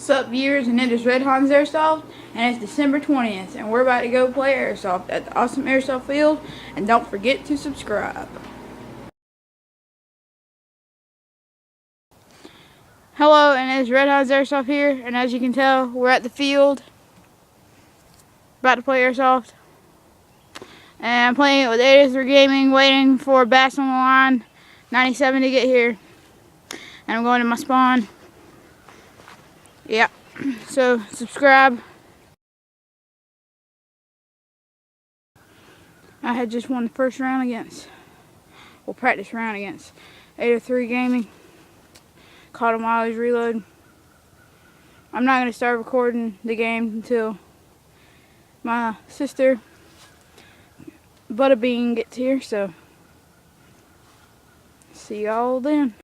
Sup viewers, and it is Red Hans Airsoft, and it's December 20th, and we're about to go play Airsoft at the awesome Airsoft field, and don't forget to subscribe. Hello, and it's Red Hans Airsoft here, and as you can tell, we're at the field, about to play Airsoft, and I'm playing it with 83 Gaming, waiting for Bass on the line, 97 to get here, and I'm going to my spawn. Yeah, so subscribe. I had just won the first round against, practice round against 803 Gaming. Caught him while I was reloading. I'm not going to start recording the game until my sister Butterbean gets here, so see y'all then.